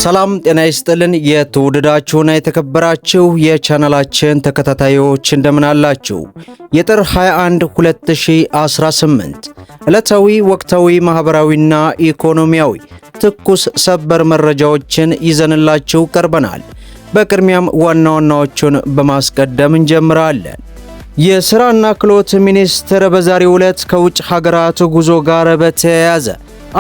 ሰላም ጤና ይስጥልን። የተወደዳችሁና የተከበራችሁ የቻናላችን ተከታታዮች እንደምን አላችሁ? የጥር 21 2018 ዕለታዊ ወቅታዊ ማህበራዊና ኢኮኖሚያዊ ትኩስ ሰበር መረጃዎችን ይዘንላችሁ ቀርበናል። በቅድሚያም ዋና ዋናዎቹን በማስቀደም እንጀምራለን። የሥራና ክህሎት ሚኒስቴር በዛሬው ዕለት ከውጭ ሀገራት ጉዞ ጋር በተያያዘ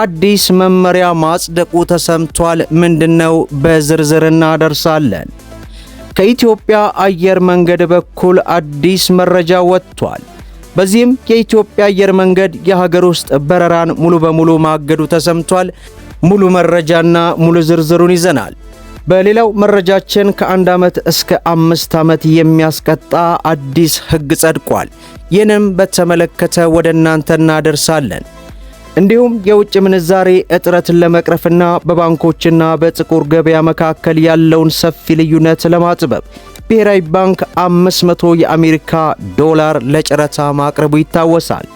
አዲስ መመሪያ ማጽደቁ ተሰምቷል። ምንድነው? በዝርዝር እናደርሳለን። ከኢትዮጵያ አየር መንገድ በኩል አዲስ መረጃ ወጥቷል። በዚህም የኢትዮጵያ አየር መንገድ የሀገር ውስጥ በረራን ሙሉ በሙሉ ማገዱ ተሰምቷል። ሙሉ መረጃና ሙሉ ዝርዝሩን ይዘናል። በሌላው መረጃችን ከ1 ዓመት እስከ 5 ዓመት የሚያስቀጣ አዲስ ሕግ ጸድቋል። ይህንም በተመለከተ ወደ እናንተ እናደርሳለን። እንዲሁም የውጭ ምንዛሬ እጥረትን ለመቅረፍና በባንኮችና በጥቁር ገበያ መካከል ያለውን ሰፊ ልዩነት ለማጥበብ ብሔራዊ ባንክ 500 የአሜሪካ ዶላር ለጨረታ ማቅረቡ ይታወሳል።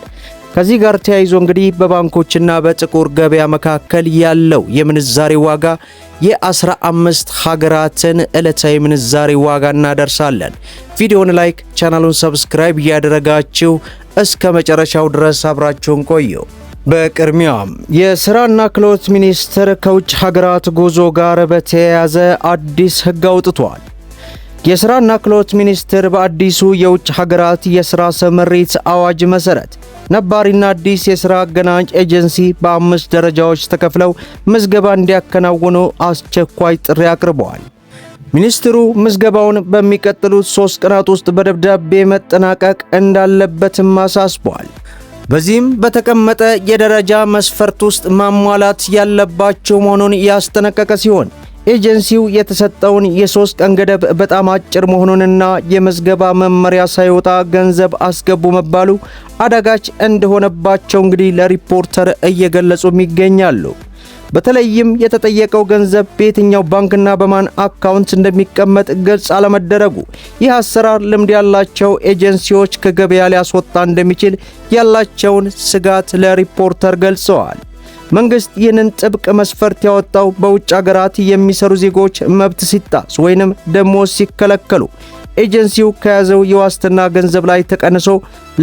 ከዚህ ጋር ተያይዞ እንግዲህ በባንኮችና በጥቁር ገበያ መካከል ያለው የምንዛሬ ዋጋ የ15 ሀገራትን ዕለታዊ ምንዛሬ ዋጋ እናደርሳለን። ቪዲዮውን ላይክ፣ ቻናሉን ሰብስክራይብ እያደረጋችሁ እስከ መጨረሻው ድረስ አብራችሁን ቆዩ። በቅድሚያም የሥራና ክህሎት ሚኒስቴር ከውጭ ሀገራት ጉዞ ጋር በተያያዘ አዲስ ሕግ አውጥቷል። የሥራና ክህሎት ሚኒስቴር በአዲሱ የውጭ ሀገራት የሥራ ስምሪት አዋጅ መሠረት ነባሪና አዲስ የሥራ አገናኝ ኤጀንሲ በ5 ደረጃዎች ተከፍለው ምዝገባ እንዲያከናውኑ አስቸኳይ ጥሪ አቅርበዋል። ሚኒስትሩ ምዝገባውን በሚቀጥሉት 3 ቀናት ውስጥ በደብዳቤ መጠናቀቅ እንዳለበትም አሳስበዋል። በዚህም በተቀመጠ የደረጃ መስፈርት ውስጥ ማሟላት ያለባቸው መሆኑን ያስጠነቀቀ ሲሆን ኤጀንሲው የተሰጠውን የ3 ቀን ገደብ በጣም አጭር መሆኑንና የምዝገባ መመሪያ ሳይወጣ ገንዘብ አስገቡ መባሉ አዳጋች እንደሆነባቸው እንግዲህ ለሪፖርተር እየገለጹም ይገኛሉ። በተለይም የተጠየቀው ገንዘብ በየትኛው ባንክና በማን አካውንት እንደሚቀመጥ ግልጽ አለመደረጉ ይህ አሰራር ልምድ ያላቸው ኤጀንሲዎች ከገበያ ሊያስወጣ እንደሚችል ያላቸውን ስጋት ለሪፖርተር ገልጸዋል። መንግስት ይህንን ጥብቅ መስፈርት ያወጣው በውጭ ሀገራት የሚሰሩ ዜጎች መብት ሲጣስ ወይንም ደሞዝ ሲከለከሉ ኤጀንሲው ከያዘው የዋስትና ገንዘብ ላይ ተቀንሶ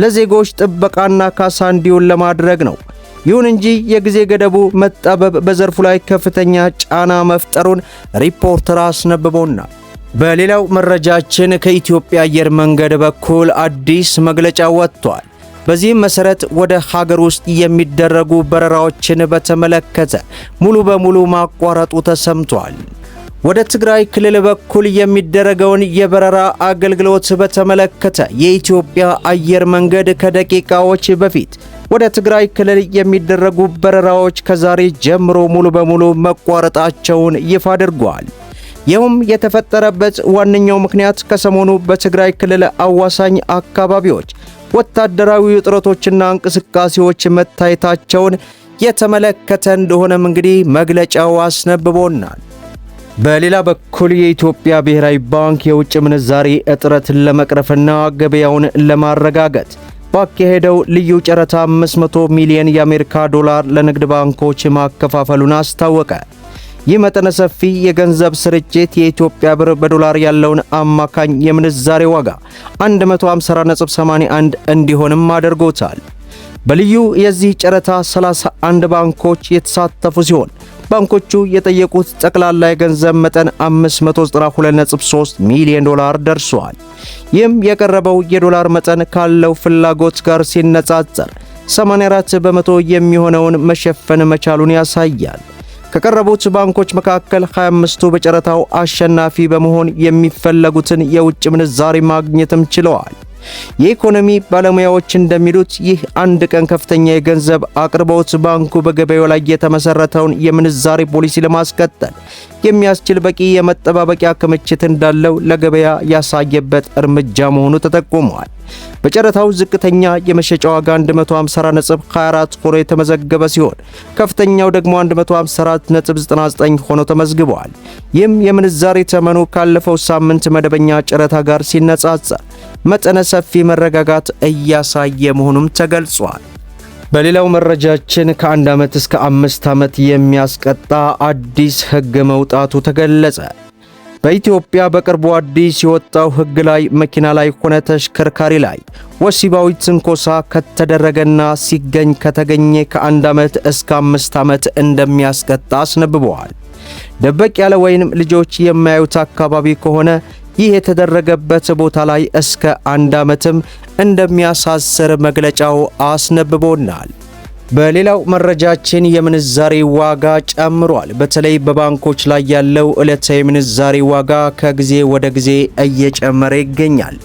ለዜጎች ጥበቃና ካሳ እንዲውል ለማድረግ ነው። ይሁን እንጂ የጊዜ ገደቡ መጣበብ በዘርፉ ላይ ከፍተኛ ጫና መፍጠሩን ሪፖርተር አስነብቦና በሌላው መረጃችን ከኢትዮጵያ አየር መንገድ በኩል አዲስ መግለጫ ወጥቷል። በዚህም መሰረት ወደ ሀገር ውስጥ የሚደረጉ በረራዎችን በተመለከተ ሙሉ በሙሉ ማቋረጡ ተሰምቷል። ወደ ትግራይ ክልል በኩል የሚደረገውን የበረራ አገልግሎት በተመለከተ የኢትዮጵያ አየር መንገድ ከደቂቃዎች በፊት ወደ ትግራይ ክልል የሚደረጉ በረራዎች ከዛሬ ጀምሮ ሙሉ በሙሉ መቋረጣቸውን ይፋ አድርጓል። ይህም የተፈጠረበት ዋነኛው ምክንያት ከሰሞኑ በትግራይ ክልል አዋሳኝ አካባቢዎች ወታደራዊ ውጥረቶችና እንቅስቃሴዎች መታየታቸውን የተመለከተ እንደሆነም እንግዲህ መግለጫው አስነብቦናል። በሌላ በኩል የኢትዮጵያ ብሔራዊ ባንክ የውጭ ምንዛሪ እጥረትን ለመቅረፍና ገበያውን ለማረጋጋት ባካሄደው ልዩ ጨረታ 500 ሚሊዮን የአሜሪካ ዶላር ለንግድ ባንኮች ማከፋፈሉን አስታወቀ። ይህ መጠነ ሰፊ የገንዘብ ስርጭት የኢትዮጵያ ብር በዶላር ያለውን አማካኝ የምንዛሬ ዋጋ 150.81 እንዲሆንም አድርጎታል። በልዩ የዚህ ጨረታ 31 ባንኮች የተሳተፉ ሲሆን ባንኮቹ የጠየቁት ጠቅላላ የገንዘብ መጠን 592.3 ሚሊዮን ዶላር ደርሷል። ይህም የቀረበው የዶላር መጠን ካለው ፍላጎት ጋር ሲነጻጸር 84 በመቶ የሚሆነውን መሸፈን መቻሉን ያሳያል። ከቀረቡት ባንኮች መካከል 25ቱ በጨረታው አሸናፊ በመሆን የሚፈለጉትን የውጭ ምንዛሪ ማግኘትም ችለዋል። የኢኮኖሚ ባለሙያዎች እንደሚሉት ይህ አንድ ቀን ከፍተኛ የገንዘብ አቅርቦት ባንኩ በገበያው ላይ የተመሰረተውን የምንዛሬ ፖሊሲ ለማስቀጠል የሚያስችል በቂ የመጠባበቂያ ክምችት እንዳለው ለገበያ ያሳየበት እርምጃ መሆኑ ተጠቁሟል። በጨረታው ዝቅተኛ የመሸጫ ዋጋ 154.24 ሆኖ የተመዘገበ ሲሆን ከፍተኛው ደግሞ 154.99 ሆኖ ተመዝግቧል። ይህም የምንዛሬ ተመኑ ካለፈው ሳምንት መደበኛ ጨረታ ጋር ሲነጻጸር መጠነ ሰፊ መረጋጋት እያሳየ መሆኑም ተገልጿል። በሌላው መረጃችን ከ1 ዓመት እስከ 5 ዓመት የሚያስቀጣ አዲስ ሕግ መውጣቱ ተገለጸ። በኢትዮጵያ በቅርቡ አዲስ የወጣው ሕግ ላይ መኪና ላይ ሆነ ተሽከርካሪ ላይ ወሲባዊ ትንኮሳ ከተደረገና ሲገኝ ከተገኘ ከ1 ዓመት እስከ 5 ዓመት እንደሚያስቀጣ አስነብበዋል። ደበቅ ያለ ወይንም ልጆች የማያዩት አካባቢ ከሆነ ይህ የተደረገበት ቦታ ላይ እስከ 1 ዓመትም እንደሚያሳስር መግለጫው አስነብቦናል። በሌላው መረጃችን የምንዛሬ ዋጋ ጨምሯል። በተለይ በባንኮች ላይ ያለው ዕለታዊ የምንዛሬ ዋጋ ከጊዜ ወደ ጊዜ እየጨመረ ይገኛል።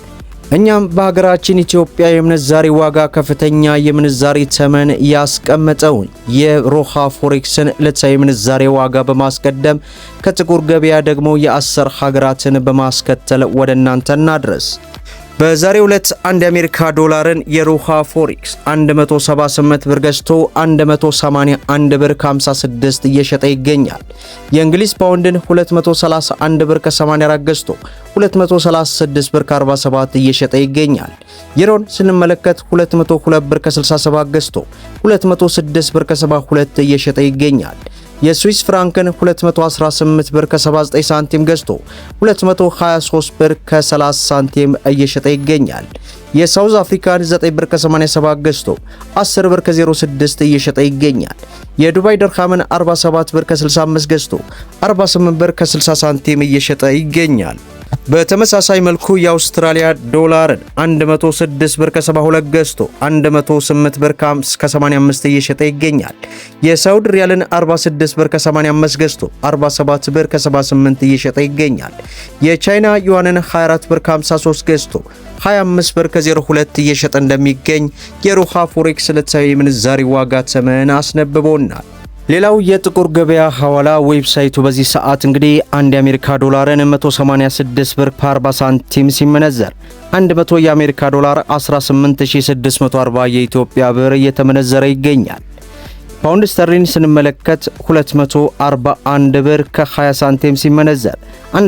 እኛም በሀገራችን ኢትዮጵያ የምንዛሬ ዋጋ ከፍተኛ የምንዛሬ ተመን ያስቀመጠውን የሮሃ ፎሬክስን ዕለታዊ የምንዛሬ ዋጋ በማስቀደም ከጥቁር ገበያ ደግሞ የ10 ሀገራትን በማስከተል ወደ እናንተ እናድረስ። በዛሬው ዕለት አንድ የአሜሪካ ዶላርን የሮሃ ፎሬክስ 178 ብር ገዝቶ 181 ብር ከ56 እየሸጠ ይገኛል። የእንግሊዝ ፓውንድን 231 ብር ከ84 ገዝቶ 236 ብር ከ47 እየሸጠ ይገኛል። ዩሮን ስንመለከት 202 ብር ከ67 ገዝቶ 206 ብር ከ72 እየሸጠ ይገኛል። የስዊስ ፍራንክን 218 ብር ከ79 ሳንቲም ገዝቶ 223 ብር ከ30 ሳንቲም እየሸጠ ይገኛል። የሳውዝ አፍሪካን 9 ብር ከ87 ገዝቶ 10 ብር ከ06 እየሸጠ ይገኛል። የዱባይ ድርሃምን 47 ብር ከ65 ገዝቶ 48 ብር ከ60 ሳንቲም እየሸጠ ይገኛል። በተመሳሳይ መልኩ የአውስትራሊያ ዶላርን 106 ብር ከ72 ገዝቶ 108 ብር ከ85 እየሸጠ ይገኛል። የሳውዲ ሪያልን 46 ብር ከ85 ገዝቶ 47 ብር ከ78 እየሸጠ ይገኛል። የቻይና ዩዋንን 24 ብር ከ53 ገዝቶ 25 ብር ከ02 እየሸጠ እንደሚገኝ የሮሃ ፎሬክስ ዕለታዊ ምንዛሪ ዋጋ ተመን አስነብቦናል። ሌላው የጥቁር ገበያ ሐዋላ ዌብሳይቱ በዚህ ሰዓት እንግዲህ አንድ የአሜሪካ ዶላርን 186 ብር ከ40 ሳንቲም ሲመነዘር 100 የአሜሪካ ዶላር 18640 የኢትዮጵያ ብር እየተመነዘረ ይገኛል። ፓውንድ ስተርሊን ስንመለከት 241 ብር ከ20 ሳንቲም ሲመነዘር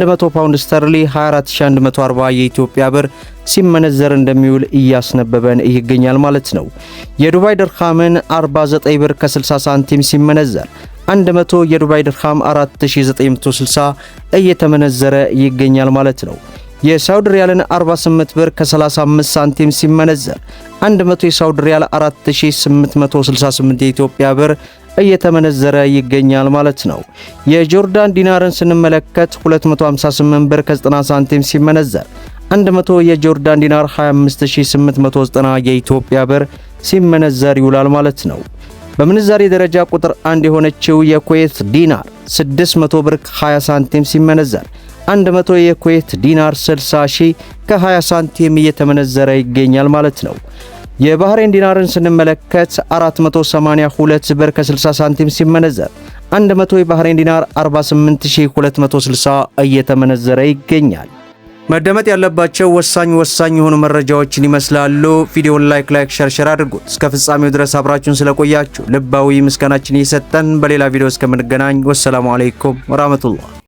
100 ፓውንድ ስተርሊ 24140 የኢትዮጵያ ብር ሲመነዘር እንደሚውል እያስነበበን ይገኛል ማለት ነው። የዱባይ ድርሃምን 49 ብር ከ60 ሳንቲም ሲመነዘር 100 የዱባይ ድርሃም 4960 እየተመነዘረ ይገኛል ማለት ነው። የሳውዲ ሪያልን 48 ብር ከ35 ሳንቲም ሲመነዘር 100 የሳውዲ ሪያል 4868 የኢትዮጵያ ብር እየተመነዘረ ይገኛል ማለት ነው። የጆርዳን ዲናርን ስንመለከት 258 ብር ከ90 ሳንቲም ሲመነዘር 100 የጆርዳን ዲናር 25890 የኢትዮጵያ ብር ሲመነዘር ይውላል ማለት ነው። በምንዛሬ ደረጃ ቁጥር 1 የሆነችው የኩዌት ዲናር 600 ብር ከ20 ሳንቲም ሲመነዘር 100 የኩዌት ዲናር 60 ከ20 ሳንቲም እየተመነዘረ ይገኛል ማለት ነው። የባህሬን ዲናርን ስንመለከት 482 ብር ከ60 ሳንቲም ሲመነዘር 100 የባህሬን ዲናር 48260 እየተመነዘረ ይገኛል። መደመጥ ያለባቸው ወሳኝ የሆኑ መረጃዎችን ይመስላሉ። ቪዲዮውን ላይክ ሸር አድርጉት። እስከ ፍጻሜው ድረስ አብራችሁን ስለቆያችሁ ልባዊ ምስጋናችን እየሰጠን በሌላ ቪዲዮ እስከምንገናኝ ወሰላሙ አለይኩም ወራህመቱላህ።